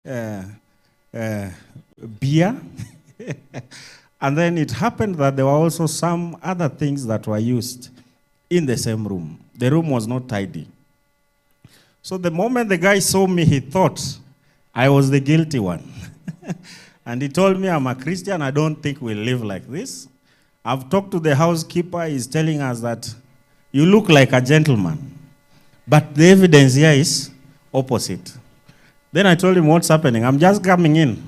uh, uh, beer. And then it happened that there were also some other things that were used in the same room. The room was not tidy. So the moment the guy saw me, he thought I was the guilty one. And he told me, I'm a Christian, I don't think we'll live like this. I've talked to the housekeeper, he's telling us that you look like a gentleman. But the evidence here is opposite. Then I told him, what's happening? I'm just coming in.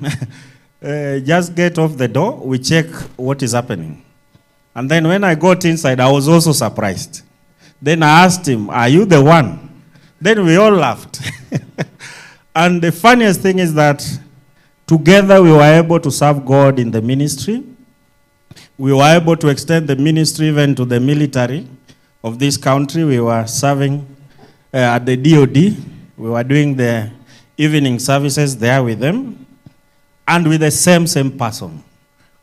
Just get off the door, we check what is happening. And then when I got inside, I was also surprised. Then I asked him, are you the one? Then we all laughed. And the funniest thing is that together we were able to serve God in the ministry. We were able to extend the ministry even to the military of this country. We were serving at the DOD. We were doing the evening services there with them. And with the same person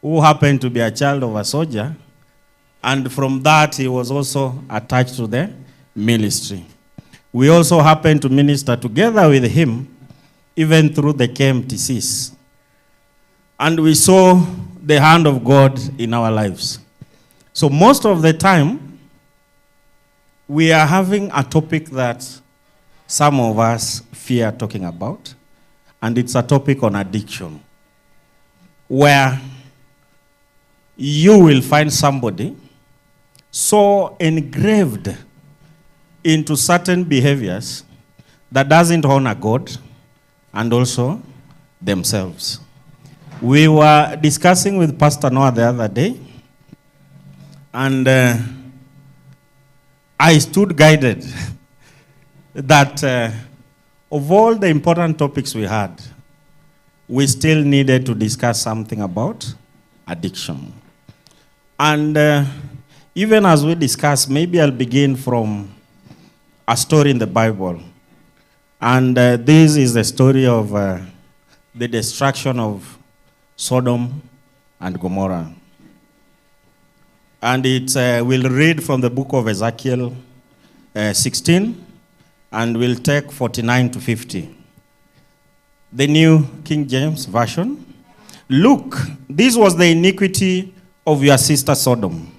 who happened to be a child of a soldier. And from that, he was also attached to the ministry. We also happened to minister together with him, even through the KMTCs. And we saw the hand of God in our lives. So most of the time, we are having a topic that some of us fear talking about, and it's a topic on addiction, where you will find somebody so engraved into certain behaviors that doesn't honor God and also themselves. We were discussing with Pastor Noah the other day, and I stood guided that of all the important topics we had, we still needed to discuss something about addiction. And even as we discuss, maybe I'll begin from a story in the Bible. And this is the story of the destruction of Sodom and Gomorrah. And we'll read from the book of Ezekiel 16, and we'll take 49 to 50. The New King James Version. Look, this was the iniquity of your sister Sodom.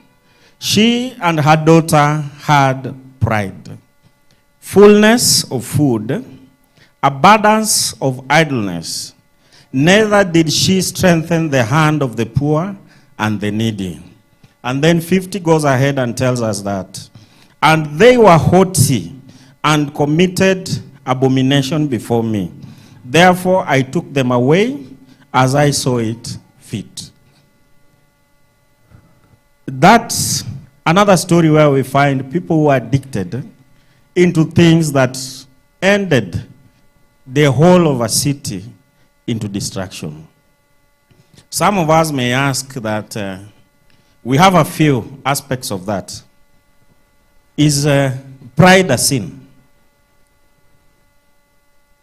She and her daughter had pride, fullness of food, abundance of idleness. Neither did she strengthen the hand of the poor and the needy. And then 50 goes ahead and tells us that. And they were haughty and committed abomination before me. Therefore I took them away as I saw it fit. That's another story where we find people who are addicted into things that ended the whole of a city into destruction. Some of us may ask that we have a few aspects of that. Is pride a sin?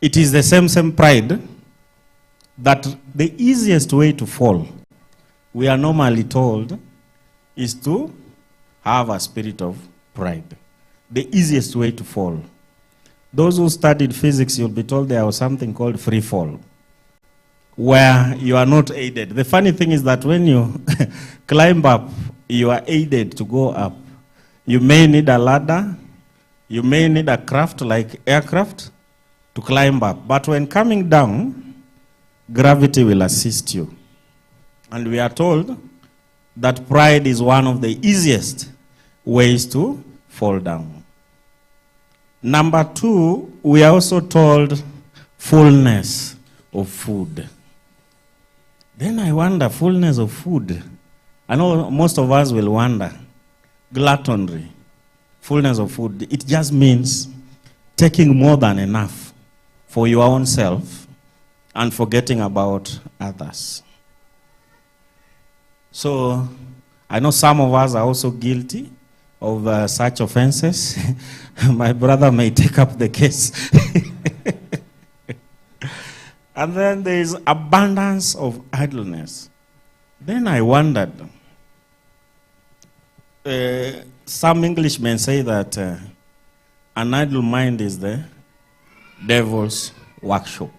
It is the same pride that the easiest way to fall, we are normally told, is to have a spirit of pride. The easiest way to fall. Those who studied physics, you'll be told there was something called free fall, where you are not aided. The funny thing is that when you climb up, you are aided to go up. You may need a ladder, you may need a craft like aircraft to climb up. But when coming down, gravity will assist you. And we are told that pride is one of the easiest ways to fall down. Number two, we are also told fullness of food. Then I wonder, fullness of food. I know most of us will wonder, gluttony, fullness of food. It just means taking more than enough for your own self and forgetting about others. So I know some of us are also guilty of such offenses. My brother may take up the case. And then there is abundance of idleness. Then I wondered, some Englishmen say that an idle mind is the devil's workshop.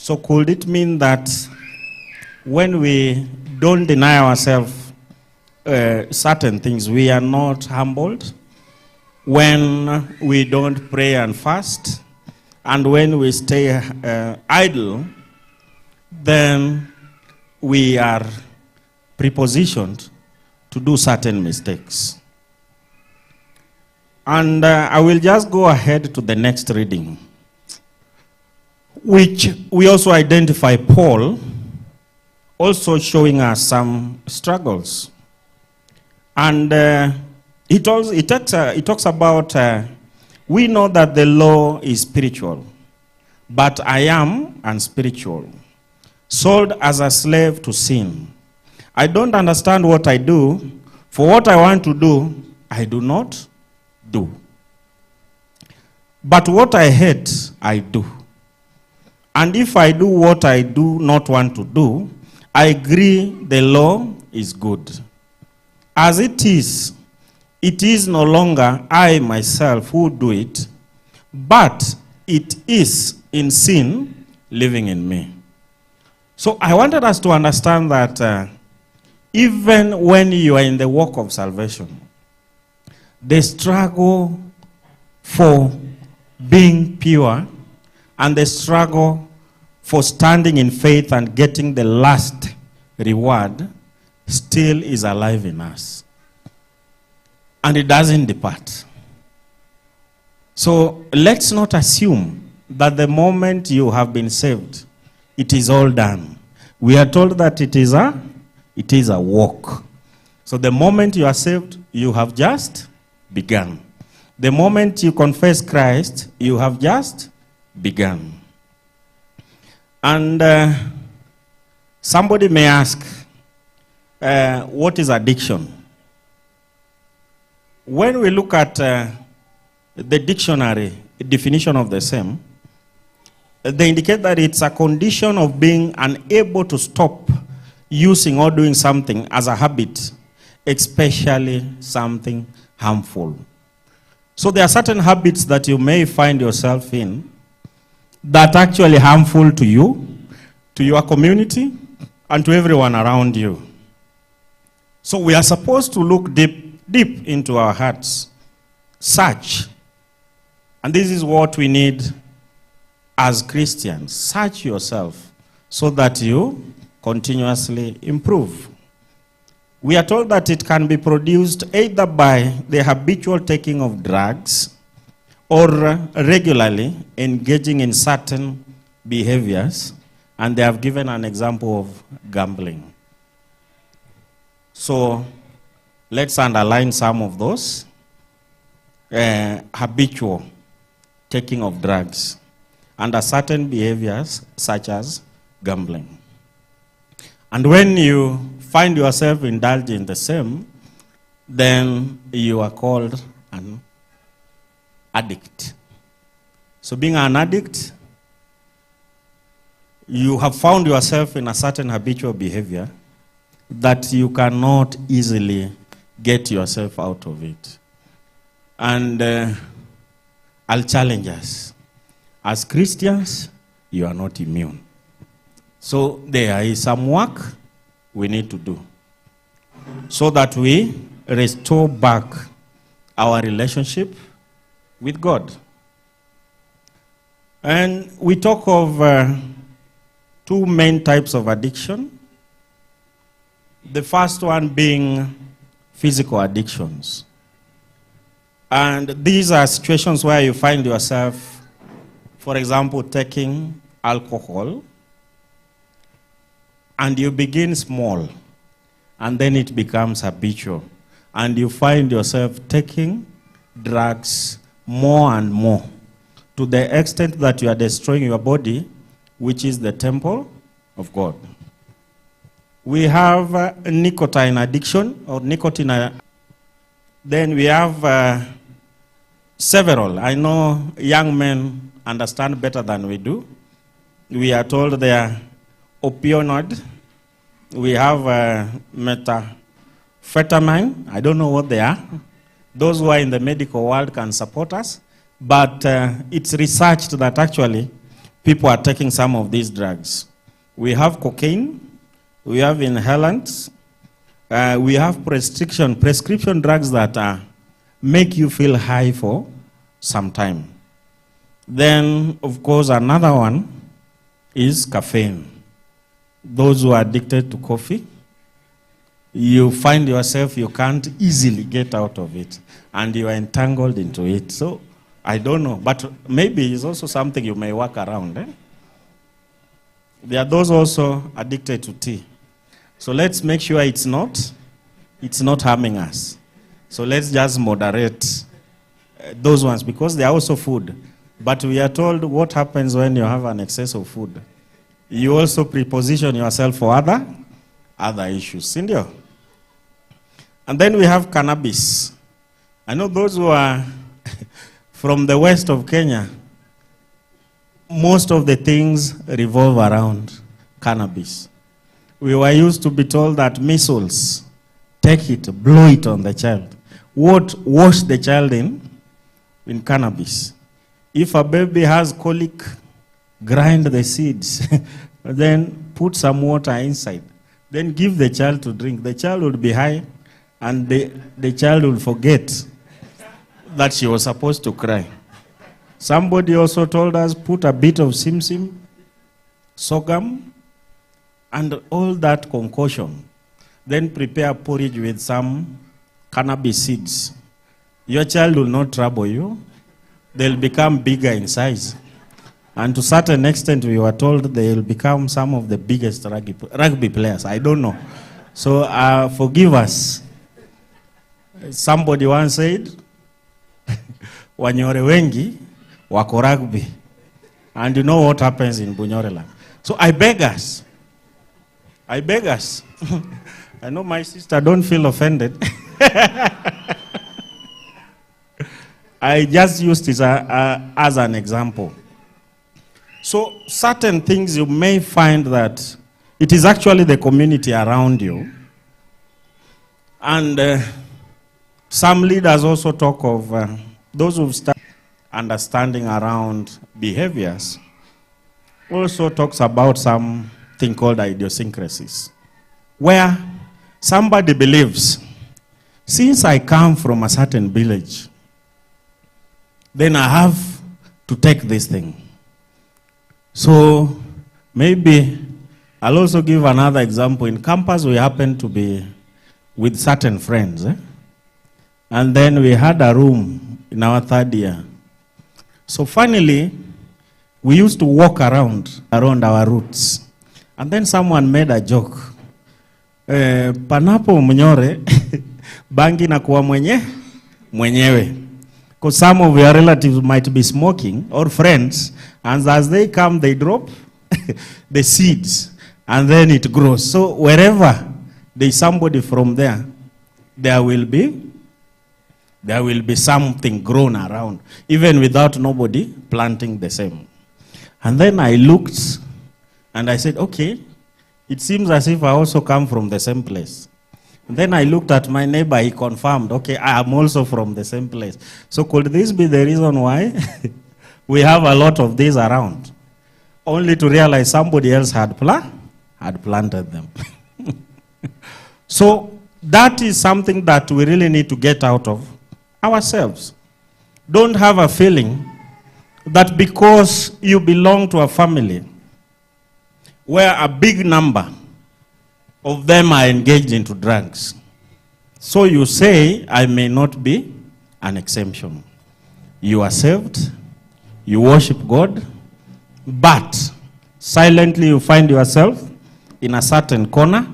So could it mean that when we don't deny ourselves certain things, we are not humbled? When we don't pray and fast, and when we stay idle, then we are prepositioned to do certain mistakes. And I will just go ahead to the next reading, which we also identify Paul also showing us some struggles. And he talks about, we know that the law is spiritual, but I am unspiritual, sold as a slave to sin. I don't understand what I do, for what I want to do, I do not do. But what I hate, I do. And if I do what I do not want to do, I agree the law is good. As it is no longer I myself who do it, but it is in sin living in me. So I wanted us to understand that even when you are in the walk of salvation, the struggle for being pure and the struggle for standing in faith and getting the last reward still is alive in us. And it doesn't depart. So let's not assume that the moment you have been saved, it is all done. We are told that it is a walk. So the moment you are saved, you have just begun. The moment you confess Christ, you have just begun. And somebody may ask, what is addiction? When we look at the dictionary definition of the same, they indicate that it's a condition of being unable to stop using or doing something as a habit, especially something harmful. So there are certain habits that you may find yourself in that are actually harmful to you, to your community, and to everyone around you. So we are supposed to look deep into our hearts, search. And this is what we need as Christians. Search yourself so that you continuously improve. We are told that it can be produced either by the habitual taking of drugs or regularly engaging in certain behaviors, and they have given an example of gambling. So let's underline some of those. Habitual taking of drugs under certain behaviors such as gambling. And when you find yourself indulging in the same, then you are called an addict. So being an addict, you have found yourself in a certain habitual behavior that you cannot easily get yourself out of it. And I'll challenge us. As Christians, you are not immune. So there is some work we need to do so that we restore back our relationship with God. And we talk of two main types of addiction. The first one being physical addictions. And these are situations where you find yourself, for example, taking alcohol, and you begin small, and then it becomes habitual. And you find yourself taking drugs more and more, to the extent that you are destroying your body, which is the temple of God. We have nicotine addiction, or nicotine. Then we have several. I know young men understand better than we do. We are told they are opioid. We have methamphetamine. I don't know what they are. Those who are in the medical world can support us. But it's researched that actually people are taking some of these drugs. We have cocaine, we have inhalants, we have prescription drugs that make you feel high for some time. Then, of course, another one is caffeine. Those who are addicted to coffee, you find yourself, you can't easily get out of it, and you are entangled into it. So, I don't know, but maybe it's also something you may work around. There are those also addicted to tea. So let's make sure it's not harming us. So let's just moderate those ones, because they are also food. But we are told what happens when you have an excess of food. You also preposition yourself for other issues. Sindio? And then we have cannabis. I know those who are from the west of Kenya, most of the things revolve around cannabis. We were used to be told that measles, take it, blow it on the child. Wash the child in cannabis. If a baby has colic, grind the seeds, then put some water inside. Then give the child to drink. The child will be high, and the child will forget that she was supposed to cry. Somebody also told us, put a bit of simsim, sorghum, and all that concoction. Then prepare porridge with some cannabis seeds. Your child will not trouble you. They'll become bigger in size. And to a certain extent, we were told they'll become some of the biggest rugby players. I don't know. So forgive us. Somebody once said, Wanyore wengi wako rugby. And you know what happens in Bunyoreland. So I beg us. I know my sister, don't feel offended. I just used it as an example. So certain things you may find that it is actually the community around you. And some leaders also talk of those who've started understanding around behaviors. Also talks about something called idiosyncrasies, where somebody believes, since I come from a certain village, then I have to take this thing. So maybe I'll also give another example. In campus, we happen to be with certain friends. And then we had a room in our third year. So finally, we used to walk around our routes. And then someone made a joke. Panapo mnyore, bangi na kuwa mwenyewe. Because some of your relatives might be smoking, or friends, and as they come, they drop the seeds, and then it grows. So wherever there is somebody from there, there will be something grown around, even without nobody planting the same. And then I looked, and I said, okay, it seems as if I also come from the same place. And then I looked at my neighbor, he confirmed, okay, I am also from the same place. So could this be the reason why we have a lot of these around? Only to realize somebody else had planted them. So that is something that we really need to get out of ourselves. Don't have a feeling that because you belong to a family where a big number of them are engaged into drugs, so you say, I may not be an exemption. You are saved, you worship God, but silently you find yourself in a certain corner,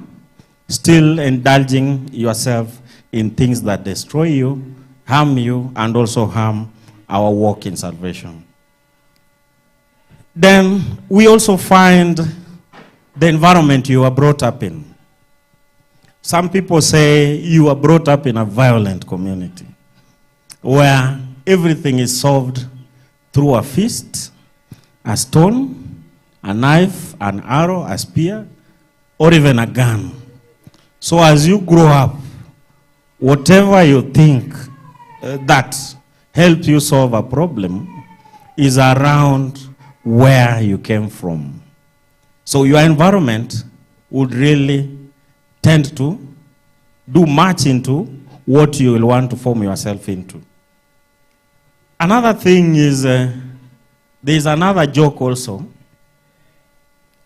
still indulging yourself in things that destroy you, harm you, and also harm our walk in salvation. Then we also find the environment you are brought up in. Some people say you are brought up in a violent community where everything is solved through a fist, a stone, a knife, an arrow, a spear, or even a gun. So as you grow up, whatever you think that helps you solve a problem is around where you came from. So your environment would really tend to do much into what you will want to form yourself into. Another thing is, there is another joke also,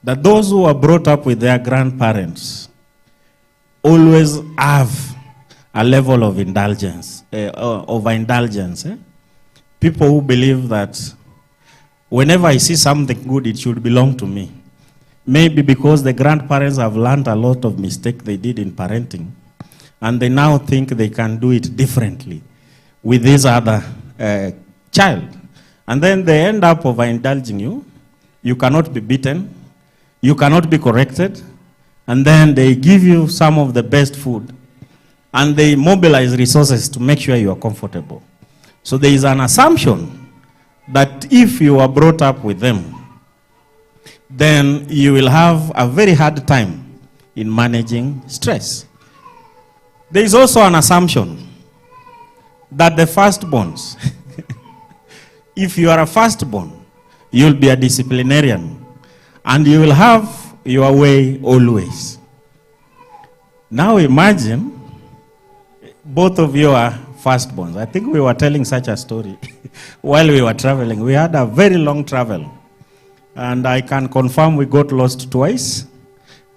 that those who are brought up with their grandparents always have a level of indulgence, overindulgence. People who believe that whenever I see something good, it should belong to me. Maybe because the grandparents have learned a lot of mistakes they did in parenting, and they now think they can do it differently with this other child. And then they end up overindulging you. You cannot be beaten. You cannot be corrected. And then they give you some of the best food. And they mobilize resources to make sure you are comfortable. So there is an assumption that if you are brought up with them, then you will have a very hard time in managing stress. There is also an assumption that the firstborns, if you are a firstborn, you'll be a disciplinarian and you will have your way always. Now imagine both of you are firstborns. I think we were telling such a story while we were traveling. We had a very long travel. And I can confirm we got lost twice.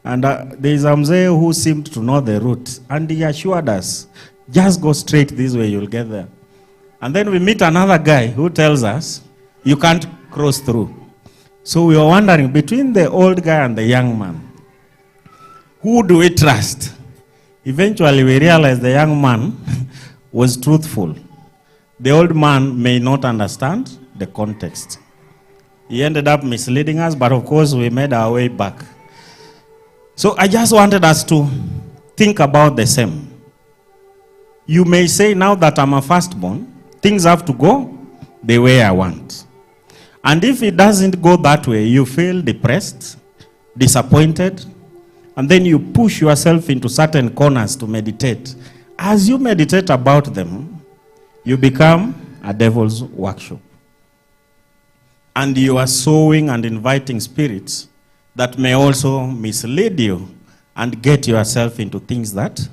And there is a mzee who seemed to know the route. And he assured us, just go straight this way, you'll get there. And then we meet another guy who tells us, you can't cross through. So we were wondering, between the old guy and the young man, who do we trust? Eventually we realized the young man was truthful. The old man may not understand the context. He ended up misleading us, but of course we made our way back. So I just wanted us to think about the same. You may say, now that I'm a firstborn, things have to go the way I want. And if it doesn't go that way, you feel depressed, disappointed, and then you push yourself into certain corners to meditate. As you meditate about them, you become a devil's workshop. And you are sowing and inviting spirits that may also mislead you and get yourself into things that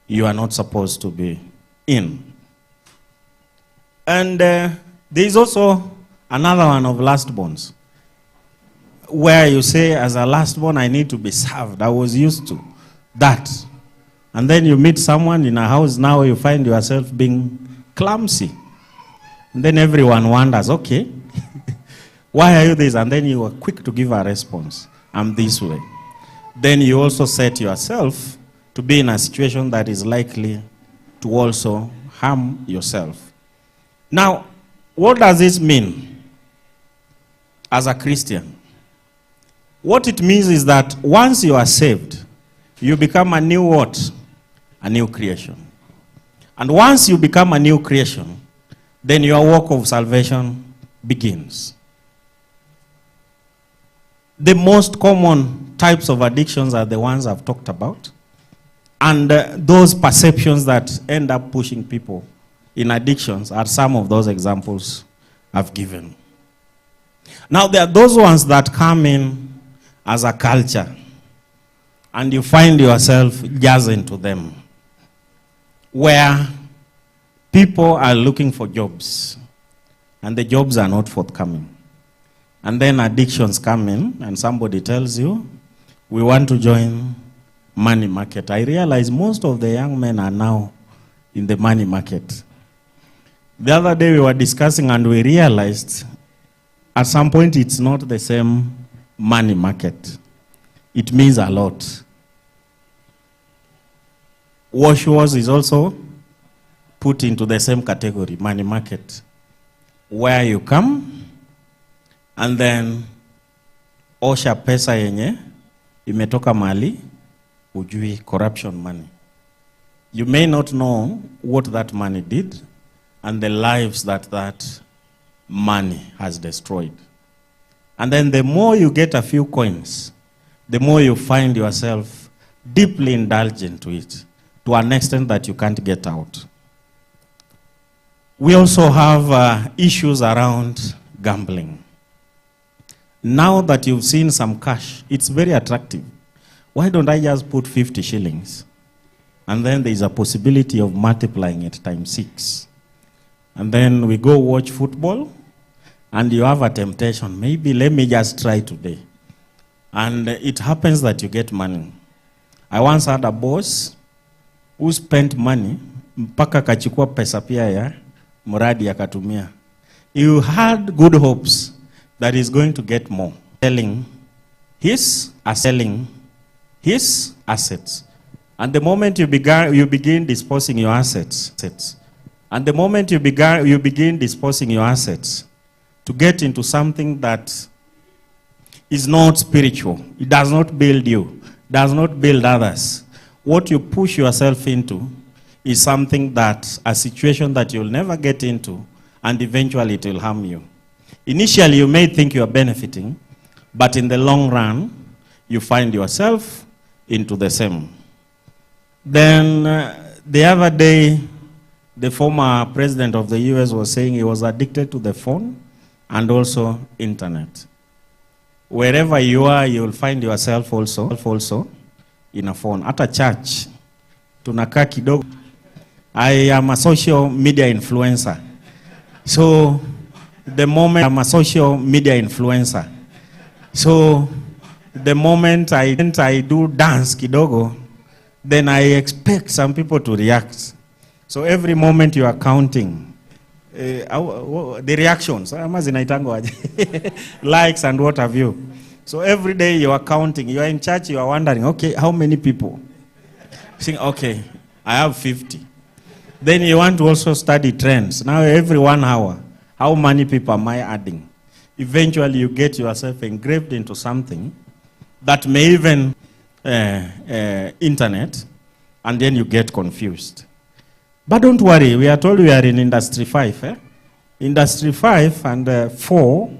you are not supposed to be in. And there is also another one of lastborns, where you say, as a lastborn, I need to be served. I was used to that. And then you meet someone in a house, now you find yourself being clumsy. And then everyone wonders, okay, why are you this? And then you are quick to give a response. I'm this way. Then you also set yourself to be in a situation that is likely to also harm yourself. Now, what does this mean as a Christian? What it means is that once you are saved, you become a new what? A new creation. And once you become a new creation, then your walk of salvation begins. The most common types of addictions are the ones I've talked about. And those perceptions that end up pushing people in addictions are some of those examples I've given. Now, there are those ones that come in as a culture, and you find yourself jazzing to them, where people are looking for jobs, and the jobs are not forthcoming. And then addictions come in, and somebody tells you, we want to join money market. I realize most of the young men are now in the money market. The other day we were discussing, and we realized at some point it's not the same money market. It means a lot. Wash wars is also put into the same category, money market, where you come and then osha pesa yenye imetoka mali ujui, corruption money. You may not know what that money did and the lives that money has destroyed. And then the more you get a few coins, the more you find yourself deeply indulged into it, to an extent that you can't get out. We also have issues around gambling. Now that you've seen some cash, it's very attractive. Why don't I just put 50 shillings? And then there's a possibility of multiplying it times 6. And then we go watch football, and you have a temptation. Maybe let me just try today. And it happens that you get money. I once had a boss who spent money, mpaka kachukua pesa pia ya muradi akatumia. You had good hopes that he's going to get more. Selling his assets. And the moment you begin disposing your assets, and the moment you begin disposing your assets to get into something that is not spiritual, it does not build you, does not build others. What you push yourself into is something that, a situation that you'll never get into, and eventually it will harm you. Initially, you may think you are benefiting, but in the long run, you find yourself into the same. Then the other day, the former president of the US was saying he was addicted to the phone and also internet. Wherever you are, you will find yourself also in a phone. At a church, tunakaa kidogo. I am a social media influencer. So the moment I'm a social media influencer. So the moment I do dance kidogo, then I expect some people to react. So every moment you are counting the reactions, likes and what have you. So every day you are counting. You are in church, you are wondering, okay, how many people? Saying, okay, I have 50. Then you want to also study trends. Now every 1 hour, how many people am I adding? Eventually you get yourself engraved into something that may even internet, and then you get confused. But don't worry, we are told we are in Industry 5. Industry 5 and 4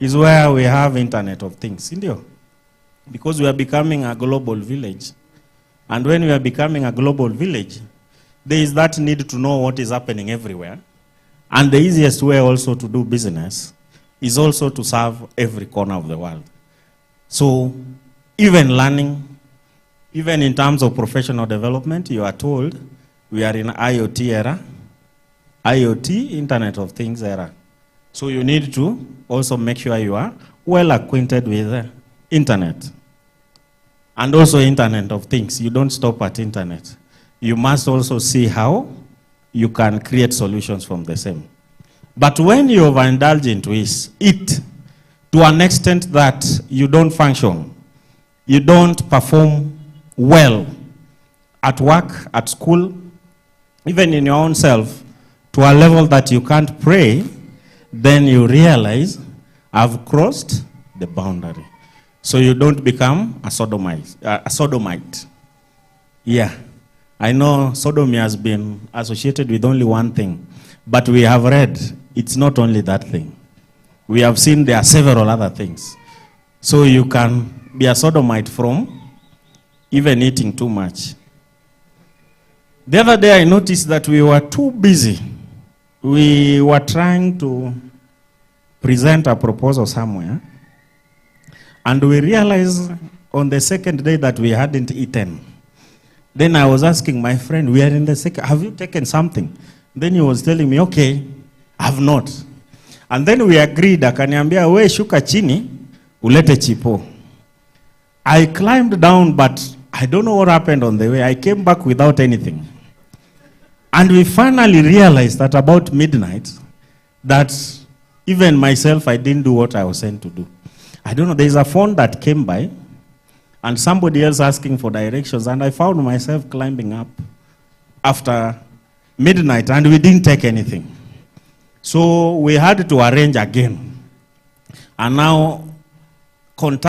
is where we have Internet of Things. Because we are becoming a global village. And when we are becoming a global village, there is that need to know what is happening everywhere. And the easiest way also to do business is also to serve every corner of the world. So even learning, even in terms of professional development, you are told we are in IoT era, IoT, Internet of Things era. So you need to also make sure you are well acquainted with internet. And also Internet of Things. You don't stop at internet. You must also see how you can create solutions from the same. But when you overindulge into it, to an extent that you don't function, you don't perform well at work, at school, even in your own self, to a level that you can't pray, then you realize, I've crossed the boundary. So you don't become a sodomite. Yeah. I know sodomy has been associated with only one thing, but we have read it's not only that thing. We have seen there are several other things. So you can be a sodomite from even eating too much. The other day I noticed that we were too busy. We were trying to present a proposal somewhere, and we realized on the second day that we hadn't eaten. Then I was asking my friend, we are in the second, have you taken something? Then he was telling me, okay, I have not. And then we agreed, akaniambia, we shuka chini, ulete chipo. I climbed down, but I don't know what happened on the way. I came back without anything. And we finally realized that about midnight, that even myself, I didn't do what I was sent to do. I don't know, there's a phone that came by, and somebody else asking for directions, and I found myself climbing up after midnight, and we didn't take anything. So we had to arrange again. And now, contact